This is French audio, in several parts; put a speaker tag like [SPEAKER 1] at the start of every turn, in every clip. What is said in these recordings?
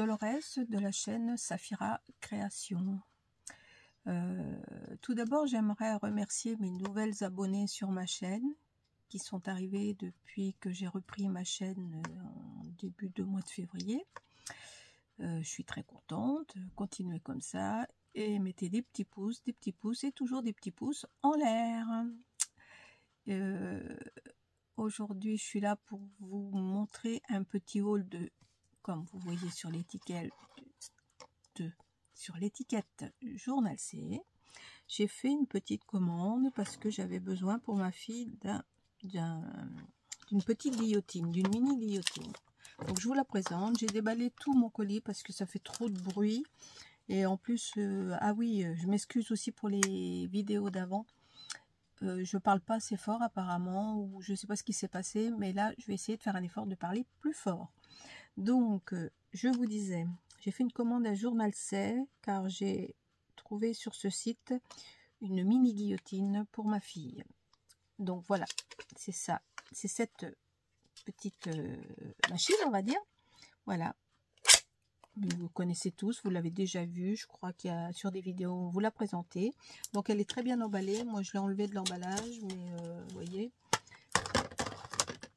[SPEAKER 1] Dolores de la chaîne Saphira Création. Tout d'abord, j'aimerais remercier mes nouvelles abonnées sur ma chaîne qui sont arrivées depuis que j'ai repris ma chaîne en début de mois de février. Je suis très contente, continuez comme ça et mettez des petits pouces et toujours des petits pouces en l'air. Aujourd'hui, je suis là pour vous montrer un petit haul de, comme vous voyez sur l'étiquette, Journal C. J'ai fait une petite commande parce que j'avais besoin pour ma fille d'une petite guillotine, d'une mini guillotine. Donc je vous la présente. J'ai déballé tout mon colis parce que ça fait trop de bruit. Et en plus, ah oui, je m'excuse aussi pour les vidéos d'avant. Je parle pas assez fort apparemment, ou je sais pas ce qui s'est passé, mais là je vais essayer de faire un effort de parler plus fort. Donc je vous disais, j'ai fait une commande à Journal C car j'ai trouvé sur ce site une mini guillotine pour ma fille. Donc voilà, c'est ça, c'est cette petite machine, on va dire. Voilà, vous connaissez tous, vous l'avez déjà vu, je crois qu'il y a sur des vidéos, on vous l'a présenté. Donc elle est très bien emballée, moi je l'ai enlevée de l'emballage, mais vous voyez,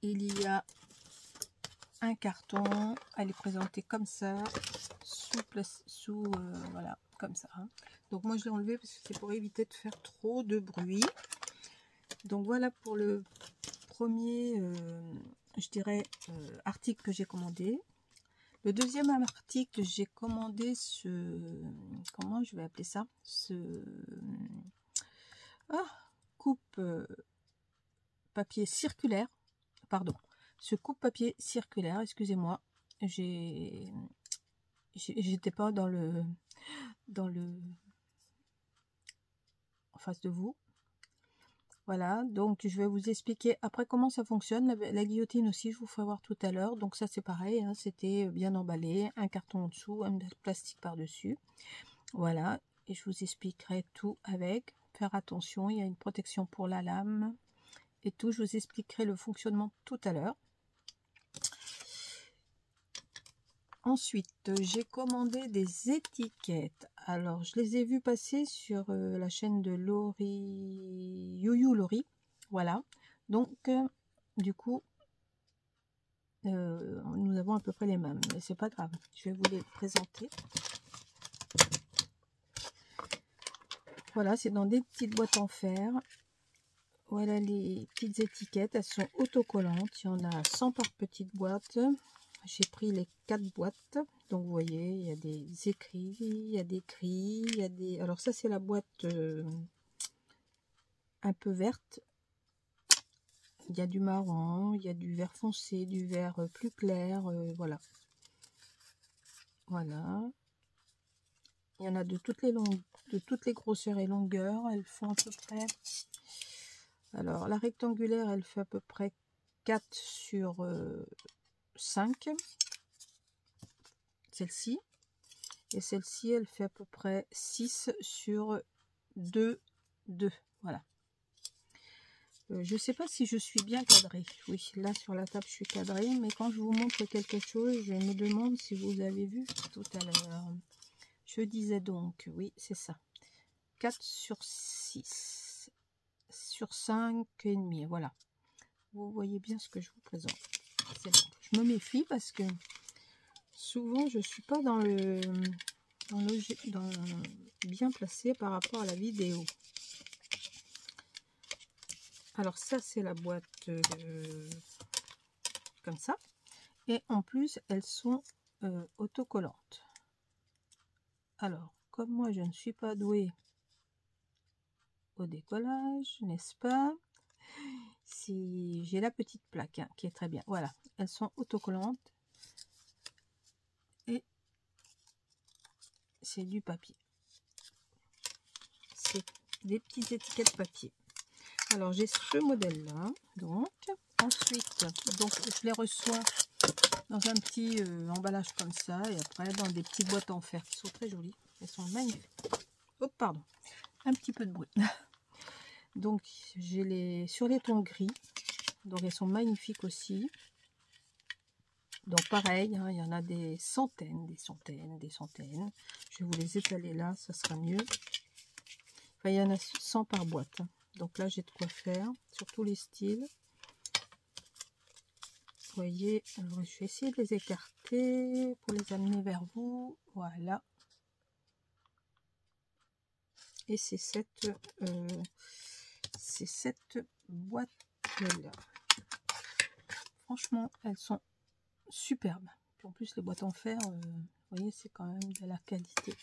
[SPEAKER 1] il y a un carton, elle est présentée comme ça, voilà, comme ça. Hein. Donc moi je l'ai enlevée parce que c'est pour éviter de faire trop de bruit. Donc voilà pour le premier, je dirais, article que j'ai commandé. Le deuxième article, j'ai commandé comment je vais appeler ça, coupe papier circulaire, pardon, ce coupe papier circulaire, excusez-moi, j'étais pas dans le en face de vous. Voilà, donc je vais vous expliquer après comment ça fonctionne. La guillotine aussi, je vous ferai voir tout à l'heure. Donc ça c'est pareil, hein, c'était bien emballé, un carton en dessous, un plastique par-dessus. Voilà, et je vous expliquerai tout avec. Faire attention, il y a une protection pour la lame et tout. Je vous expliquerai le fonctionnement tout à l'heure. Ensuite, j'ai commandé des étiquettes. Alors, je les ai vues passer sur la chaîne de Laurie. Voilà. Donc, du coup, nous avons à peu près les mêmes. Mais c'est pas grave. Je vais vous les présenter. Voilà, c'est dans des petites boîtes en fer. Voilà les petites étiquettes. Elles sont autocollantes. Il y en a 100 par petite boîte. J'ai pris les 4 boîtes, donc vous voyez, il y a des écrits, il y a des cris, il y a des... Alors ça c'est la boîte un peu verte, il y a du marron, il y a du vert foncé, du vert plus clair, voilà. Voilà. Il y en a de toutes les grosseurs et longueurs, elles font à peu près... Alors la rectangulaire, elle fait à peu près 4 sur 5. Celle-ci, et celle-ci elle fait à peu près 6 sur 2. Voilà, je sais pas si je suis bien cadrée. Oui, là sur la table je suis cadrée, mais quand je vous montre quelque chose, je me demande si vous avez vu tout à l'heure. Je disais donc, oui c'est ça, 4 sur 6 sur 5 et demi. Voilà, vous voyez bien ce que je vous présente. Bon. Je me méfie parce que souvent je suis pas dans bien placé par rapport à la vidéo. Alors ça c'est la boîte comme ça, et en plus elles sont autocollantes. Alors comme moi je ne suis pas douée au décollage, n'est-ce pas, si j'ai la petite plaque hein, qui est très bien. Voilà, elles sont autocollantes et c'est du papier, c'est des petites étiquettes papier. Alors j'ai ce modèle là, donc ensuite donc je les reçois dans un petit emballage comme ça, et après dans des petites boîtes en fer qui sont très jolies, elles sont magnifiques. Oh pardon, un petit peu de bruit. Donc j'ai sur les tons gris, donc elles sont magnifiques aussi. Donc pareil, hein, il y en a des centaines, des centaines, des centaines. Je vais vous les étaler là, ça sera mieux. Enfin, il y en a 100 par boîte. Hein. Donc là, j'ai de quoi faire sur tous les styles. Vous voyez, alors je vais essayer de les écarter pour les amener vers vous. Voilà. Et c'est cette boîte là. Franchement, elles sont superbes. Puis en plus, les boîtes en fer, vous voyez, c'est quand même de la qualité.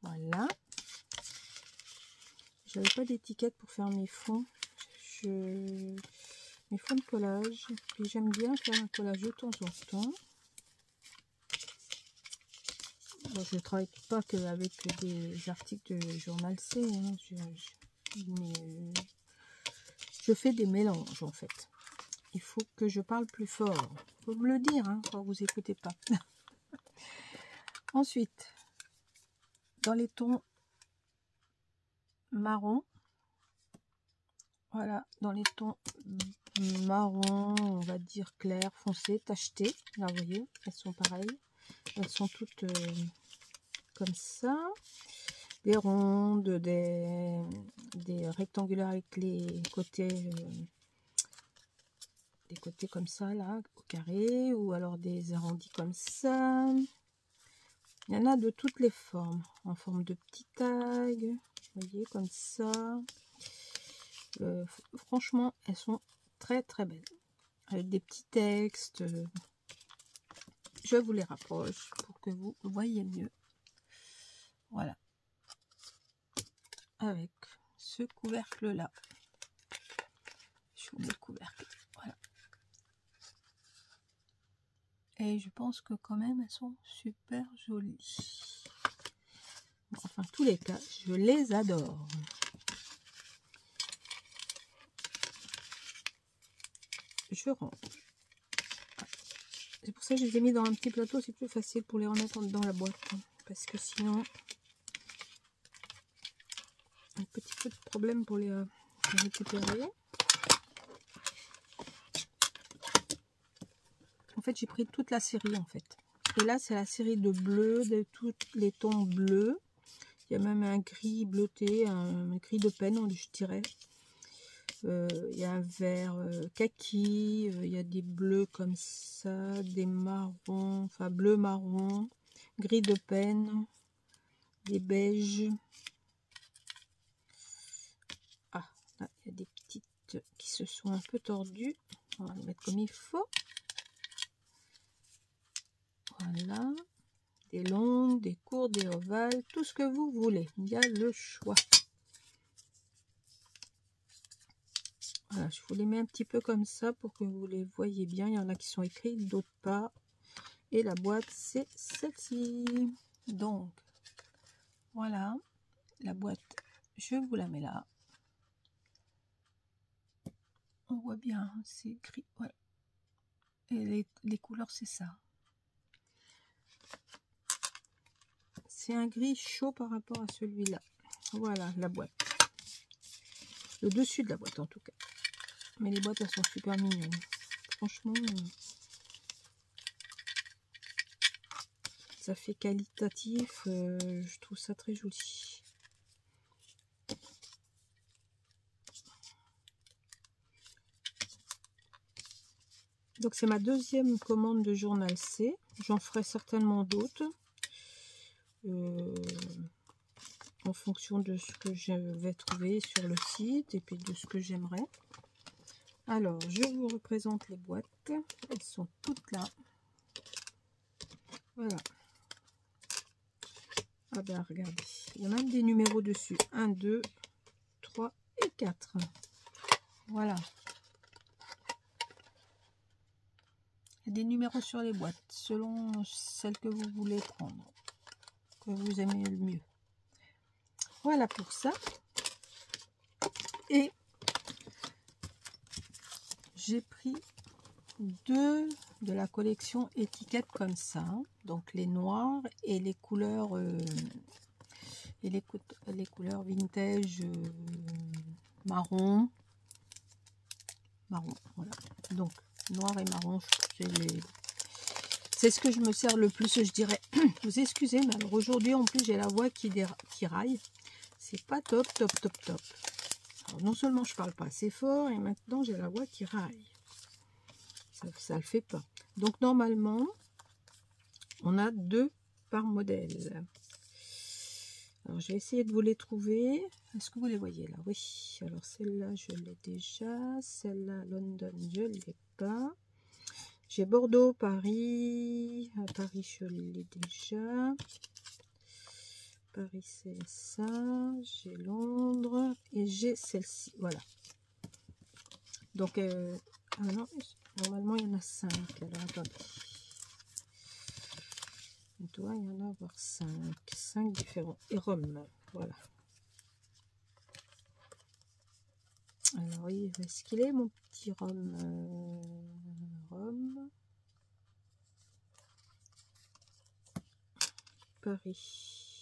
[SPEAKER 1] Voilà. J'avais pas d'étiquette pour faire mes fonds. Mes fonds de collage. Puis j'aime bien faire un collage de temps en temps. Bon, je ne travaille pas qu'avec des articles de Journal C. Hein. Je fais des mélanges en fait. Il faut que je parle plus fort. Il faut me le dire hein, quand vous n'écoutez pas. Ensuite, dans les tons marron, voilà, dans les tons marron, on va dire clair, foncé, tacheté. Là, vous voyez, elles sont pareilles. Elles sont toutes comme ça. Des rondes, des rectangulaires avec les côtés... des côtés comme ça là au carré, ou alors des arrondis comme ça. Il y en a de toutes les formes, en forme de petits tags, vous voyez, comme ça. Franchement, elles sont très très belles, avec des petits textes. Je vous les rapproche pour que vous voyez mieux. Voilà, avec ce couvercle là. Je vous mets le couvercle. Voilà. Et je pense que quand même elles sont super jolies. Bon, enfin, en tous les cas, je les adore. Je range. C'est pour ça que je les ai mis dans un petit plateau. C'est plus facile pour les remettre dans la boîte. Parce que sinon, un petit peu de problème pour les récupérer. En fait, j'ai pris toute la série en fait. Et là, c'est la série de bleu, de tous les tons bleus. Il y a même un gris bleuté, un gris de peine, je dirais. Il y a un vert kaki, il y a des bleus comme ça, des marrons, enfin bleu marron, gris de peine, des beiges. Ah, là, il y a des petites qui se sont un peu tordues. On va les mettre comme il faut. Voilà, des longues, des courtes, des ovales, tout ce que vous voulez. Il y a le choix. Voilà, je vous les mets un petit peu comme ça pour que vous les voyez bien. Il y en a qui sont écrits, d'autres pas. Et la boîte, c'est celle-ci. Donc, voilà, la boîte, je vous la mets là. On voit bien, c'est écrit, ouais. Et les couleurs, c'est ça. C'est un gris chaud par rapport à celui-là. Voilà, la boîte. Le dessus de la boîte, en tout cas. Mais les boîtes, elles sont super mignonnes. Franchement, ça fait qualitatif. Je trouve ça très joli. Donc, c'est ma deuxième commande de Journal C. J'en ferai certainement d'autres. En fonction de ce que je vais trouver sur le site et puis de ce que j'aimerais. Alors, je vous représente les boîtes. Elles sont toutes là. Voilà. Ah ben, regardez. Il y a même des numéros dessus. 1, 2, 3 et 4. Voilà. Il y a des numéros sur les boîtes, selon celle que vous voulez prendre, que vous aimez le mieux. Voilà pour ça. Et j'ai pris deux de la collection étiquettes comme ça, donc les noirs et les couleurs les couleurs vintage marron, voilà. Donc noir et marron, c'est C'est ce que je me sers le plus, je dirais. Vous excusez, mais alors aujourd'hui, en plus, j'ai la voix qui raille. C'est pas top. Alors, non seulement je parle pas assez fort, et maintenant, j'ai la voix qui raille. Ça le fait pas. Donc, normalement, on a 2 par modèle. Alors, je vais essayer de vous les trouver. Est-ce que vous les voyez là? Oui. Alors, celle-là, je l'ai déjà. Celle-là, London, je ne l'ai pas. J'ai Bordeaux, Paris. À Paris, je l'ai déjà. Paris, c'est ça. J'ai Londres. Et j'ai celle-ci. Voilà. Donc, non, normalement, il y en a 5. Alors, attendez. Il doit y en avoir 5. 5 différents. Et Rome. Voilà. Alors, est-ce qu'il est mon petit Rome? Rome. Paris.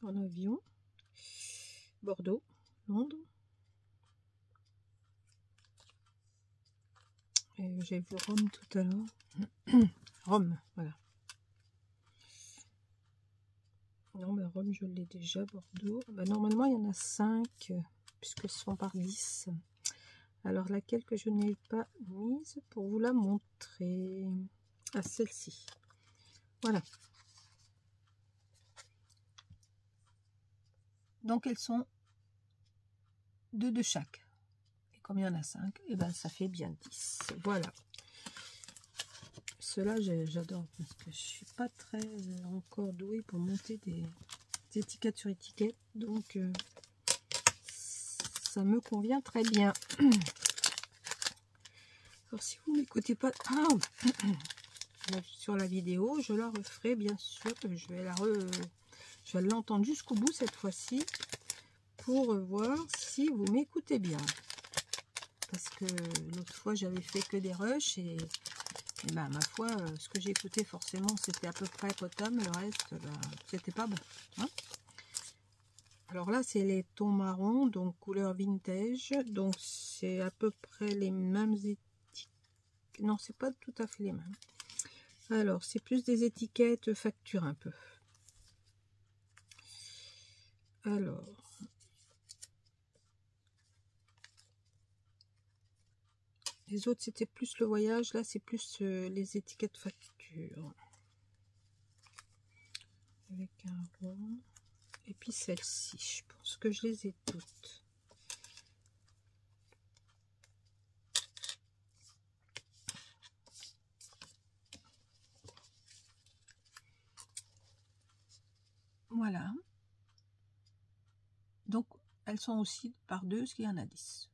[SPEAKER 1] En avion. Bordeaux. Londres. J'ai vu Rome tout à l'heure. Rome, voilà. Non, mais Rome, je l'ai déjà. Bordeaux. Bah, normalement, il y en a 5, puisque ce sont par 10. Alors, laquelle que je n'ai pas mise pour vous la montrer? Ah, celle-ci. Voilà. Donc, elles sont 2 de chaque. Et comme il y en a 5, et ben ça fait bien 10. Voilà. Ceux-là, j'adore parce que je suis pas très encore douée pour monter des étiquettes sur étiquette. Donc, ça me convient très bien. Alors, si vous m'écoutez pas sur la vidéo, je la referai bien sûr. Je vais l'entendre jusqu'au bout cette fois-ci pour voir si vous m'écoutez bien. Parce que l'autre fois, j'avais fait que des rushs et ben, ma foi, ce que j'ai écouté forcément, c'était à peu près potable, le reste, ben, c'était pas bon. Hein. Alors là, c'est les tons marrons, donc couleur vintage, donc c'est à peu près les mêmes étiquettes. Non, c'est pas tout à fait les mêmes. Alors, c'est plus des étiquettes facture un peu. Alors, les autres, c'était plus le voyage. Là, c'est plus les étiquettes facture. Avec un rond. Et puis celle-ci, je pense que je les ai toutes. Voilà. Donc, elles sont aussi par 2, ce qu'il y en a 10.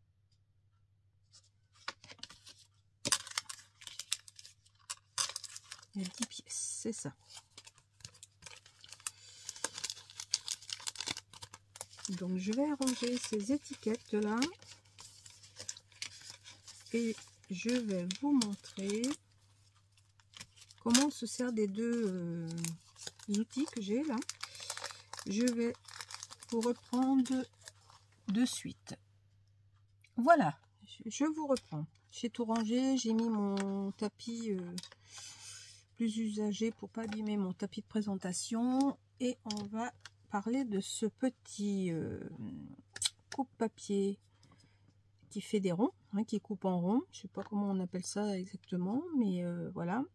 [SPEAKER 1] Il y a 10 pièces, c'est ça. Donc, je vais ranger ces étiquettes-là. Et je vais vous montrer comment on se sert des 2 outils que j'ai là. Je vais vous reprendre de suite. Voilà, je vous reprends. J'ai tout rangé, j'ai mis mon tapis plus usagé pour pas abîmer mon tapis de présentation. Et on va parler de ce petit coupe-papier qui fait des ronds, hein, qui coupe en rond. Je sais pas comment on appelle ça exactement, mais voilà.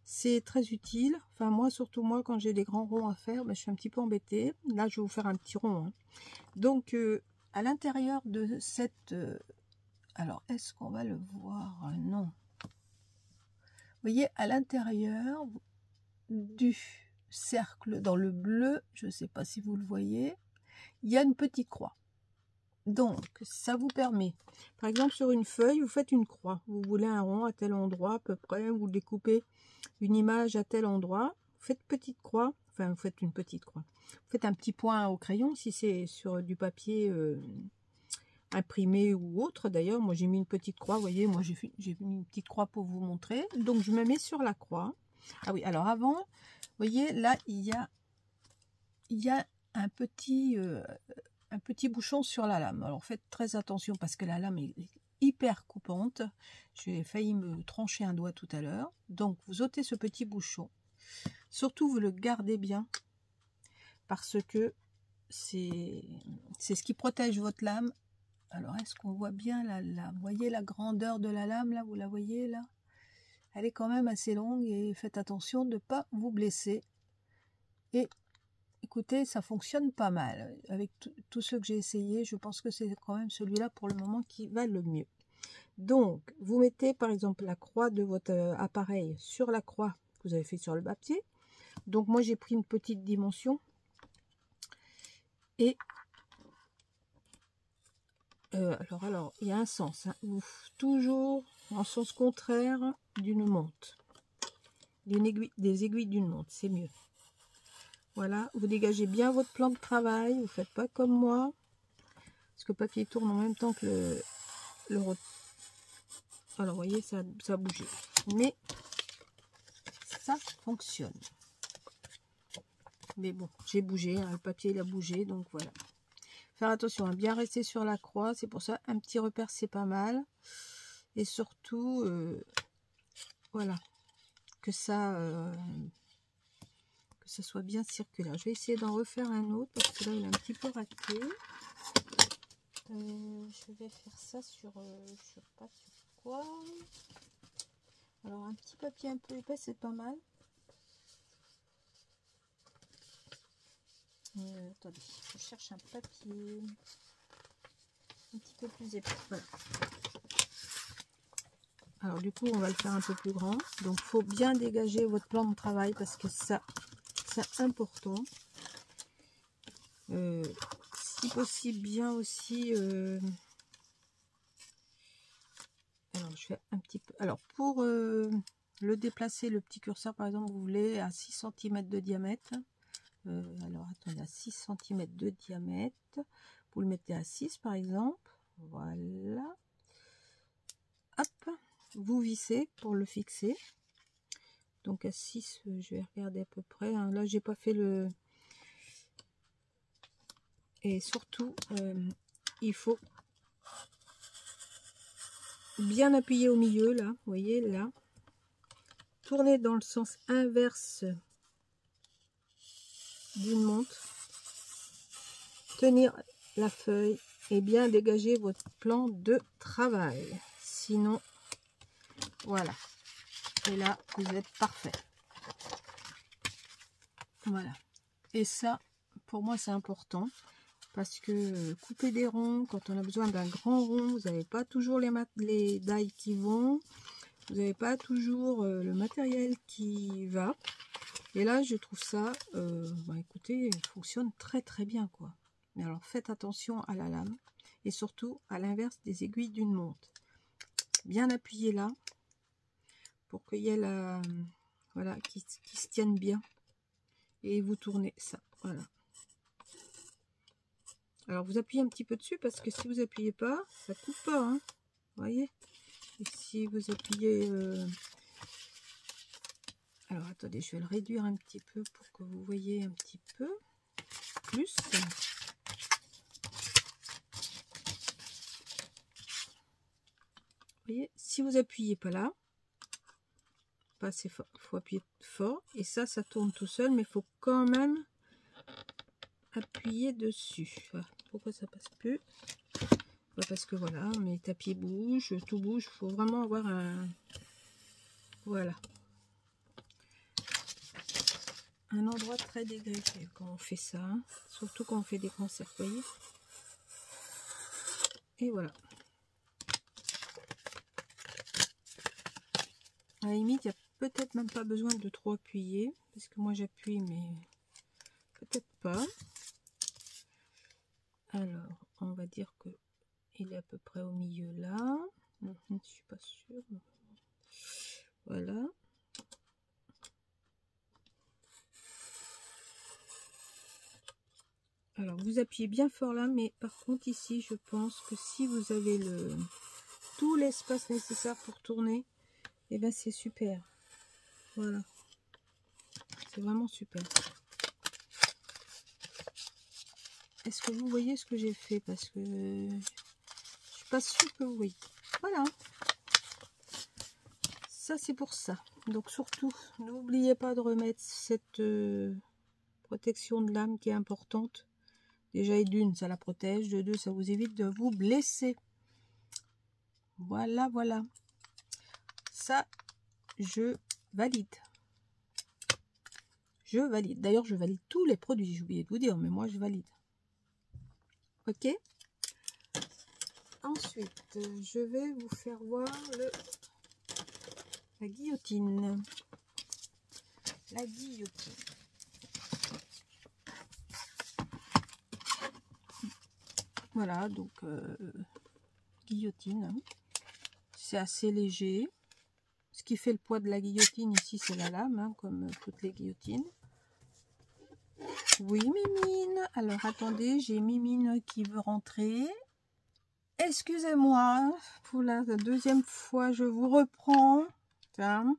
[SPEAKER 1] C'est très utile. Enfin, moi, surtout moi, quand j'ai des grands ronds à faire, ben, je suis un petit peu embêtée. Là, je vais vous faire un petit rond. Hein. Donc, à l'intérieur de cette... alors, est-ce qu'on va le voir? Non. Vous voyez, à l'intérieur du cercle, dans le bleu, je ne sais pas si vous le voyez, il y a une petite croix. Donc, ça vous permet, par exemple, sur une feuille, vous faites une croix. Vous voulez un rond à tel endroit, à peu près, vous découpez une image à tel endroit, vous faites petite croix, enfin, vous faites une petite croix. Vous faites un petit point au crayon, si c'est sur du papier imprimé ou autre. D'ailleurs, moi, j'ai mis une petite croix, vous voyez, moi, j'ai mis une petite croix pour vous montrer. Donc, je me mets sur la croix. Ah oui, alors avant, vous voyez, là, il y a un petit bouchon sur la lame. Alors faites très attention parce que la lame hyper coupante. J'ai failli me trancher un doigt tout à l'heure. Donc vous ôtez ce petit bouchon. Surtout vous le gardez bien parce que c'est ce qui protège votre lame. Alors est-ce qu'on voit bien vous voyez la grandeur de la lame là, vous la voyez là? Elle est quand même assez longue et faites attention de ne pas vous blesser. Et écoutez, ça fonctionne pas mal. Avec tous ceux que j'ai essayé, je pense que c'est quand même celui-là pour le moment qui va le mieux. Donc, vous mettez par exemple la croix de votre appareil sur la croix que vous avez fait sur le papier. Donc moi j'ai pris une petite dimension. Et alors il y a un sens. Hein. Toujours en sens contraire d'une montre. Des aiguilles d'une montre, c'est mieux. Voilà, vous dégagez bien votre plan de travail, vous ne faites pas comme moi, parce que le papier tourne en même temps que alors vous voyez, ça a bougé, mais ça fonctionne. Mais bon, j'ai bougé, hein, le papier il a bougé, donc voilà. Faire attention à bien rester sur la croix, c'est pour ça un petit repère c'est pas mal. Et surtout, voilà, que ça soit bien circulaire. Je vais essayer d'en refaire un autre parce que là il est un petit peu raté. Je vais faire ça sur je sais pas sur quoi. Alors un petit papier un peu épais c'est pas mal. Attendez, je cherche un papier un petit peu plus épais. Voilà. Alors du coup on va le faire un peu plus grand. Donc il faut bien dégager votre plan de travail parce que ça c'est important. Si possible bien aussi alors je fais un petit peu, alors pour le déplacer, le petit curseur par exemple vous voulez à 6 cm de diamètre, alors attendez, à 6 cm de diamètre, vous le mettez à 6 par exemple, voilà, hop, vous vissez pour le fixer. Donc à 6, je vais regarder à peu près, hein. Là j'ai pas fait le... Et surtout, il faut bien appuyer au milieu, là, vous voyez, là. Tourner dans le sens inverse d'une montre. Tenir la feuille et bien dégager votre plan de travail. Sinon, voilà. Et là, vous êtes parfait. Voilà. Et ça, pour moi, c'est important. Parce que couper des ronds, quand on a besoin d'un grand rond, vous n'avez pas toujours les dailles qui vont. Vous n'avez pas toujours le matériel qui va. Et là, je trouve ça, écoutez, il fonctionne très très bien, quoi. Mais alors, faites attention à la lame. Et surtout, à l'inverse des aiguilles d'une montre. Bien appuyer là, pour qu'il y ait la... Voilà, qui se tienne bien. Et vous tournez ça, voilà. Alors vous appuyez un petit peu dessus parce que si vous appuyez pas, ça coupe pas, hein, vous voyez. Et si vous appuyez, alors attendez, je vais le réduire un petit peu pour que vous voyez un petit peu plus. Vous voyez, si vous appuyez pas là, pas assez fort, il faut appuyer fort et ça tourne tout seul, mais il faut quand même appuyer dessus. Voilà. Pourquoi ça passe plus? Parce que voilà, mes tapis bougent, tout bouge, il faut vraiment avoir un... Voilà. Un endroit très dégagé quand on fait ça, hein. Surtout quand on fait des concerts, vous voyez. Et voilà. À la limite, il n'y a peut-être même pas besoin de trop appuyer, parce que moi j'appuie, mais peut-être pas. Alors, on va dire que il est à peu près au milieu là. Non, je ne suis pas sûre. Voilà. Alors, vous appuyez bien fort là, mais par contre ici, je pense que si vous avez tout l'espace nécessaire pour tourner, et ben c'est super. Voilà. C'est vraiment super. Est-ce que vous voyez ce que j'ai fait? Parce que je suis pas sûre que vous voyez. Voilà. Ça, c'est pour ça. Donc, surtout, n'oubliez pas de remettre cette protection de lame qui est importante. Déjà, et d'une, ça la protège. De deux, ça vous évite de vous blesser. Voilà, voilà. Ça, je valide. Je valide. D'ailleurs, je valide tous les produits. J'ai oublié de vous dire, mais moi, je valide. Ok. Ensuite, je vais vous faire voir la guillotine. La guillotine. Voilà, donc guillotine. C'est assez léger. Ce qui fait le poids de la guillotine ici, c'est la lame, hein, comme toutes les guillotines. Oui, Mimine. Alors, attendez, j'ai Mimine qui veut rentrer. Excusez-moi, pour la deuxième fois, je vous reprends. Enfin,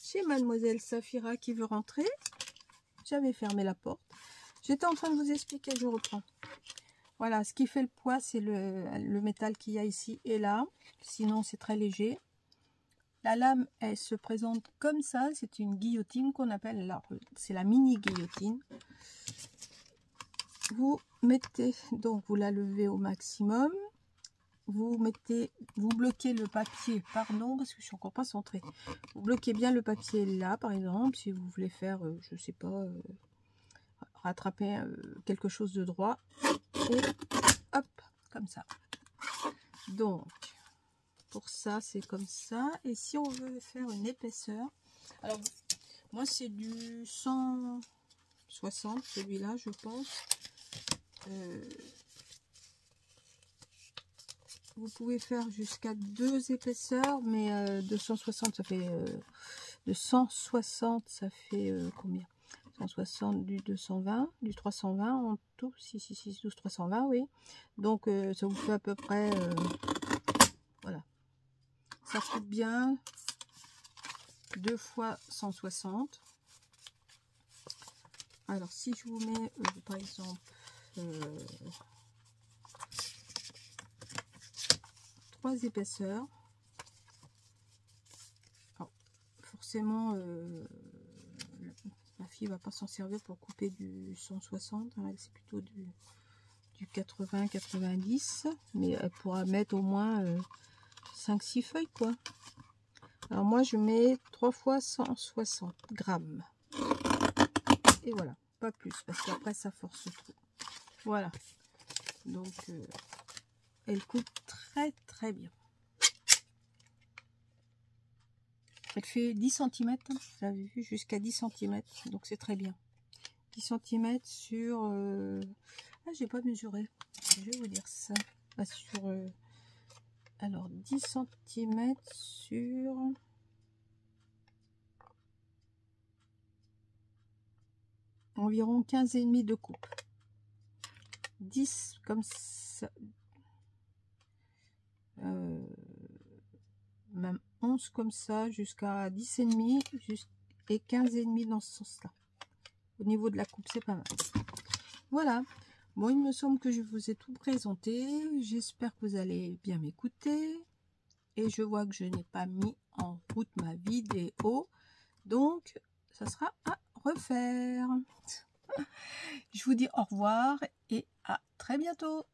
[SPEAKER 1] j'ai Mademoiselle Safira qui veut rentrer. J'avais fermé la porte. J'étais en train de vous expliquer, je reprends. Voilà, ce qui fait le poids, c'est le métal qu'il y a ici et là. Sinon, c'est très léger. La lame, elle se présente comme ça. C'est une guillotine qu'on appelle, c'est la mini guillotine. Vous mettez, donc vous la levez au maximum. Vous bloquez le papier, pardon, parce que je suis encore pas centrée. Vous bloquez bien le papier là, par exemple, si vous voulez faire, je sais pas, rattraper quelque chose de droit. Et hop, comme ça. Donc, pour ça, c'est comme ça. Et si on veut faire une épaisseur, alors, moi, c'est du 160, celui-là, je pense. Vous pouvez faire jusqu'à 2 épaisseurs, mais 260, ça fait... de 160, ça fait combien? 160 du 220, du 320 en tout, 6, 12, 320, oui. Donc, ça vous fait à peu près... voilà. Ça coupe bien 2 fois 160. Alors, si je vous mets, par exemple, 3 épaisseurs. Alors, forcément, ma fille va pas s'en servir pour couper du 160. Hein, c'est plutôt du 80-90. Mais elle pourra mettre au moins 5-6 feuilles, quoi. Alors, moi, je mets 3 fois 160 grammes. Et voilà, pas plus, parce qu'après, ça force trop. Voilà. Donc, elle coupe très, très bien. Elle fait 10 cm, vous avez vu, jusqu'à 10 cm, donc c'est très bien. 10 cm sur... ah, j'ai pas mesuré, je vais vous dire ça. Ah, sur... alors, 10 cm sur... environ 15,5 de coupe. 10 comme ça. Même 11 comme ça, jusqu'à 10,5 et 15,5 dans ce sens-là. Au niveau de la coupe, c'est pas mal. Voilà. Bon, il me semble que je vous ai tout présenté. J'espère que vous allez bien m'écouter. Et je vois que je n'ai pas mis en route ma vidéo. Donc, ça sera à refaire. Je vous dis au revoir et à très bientôt.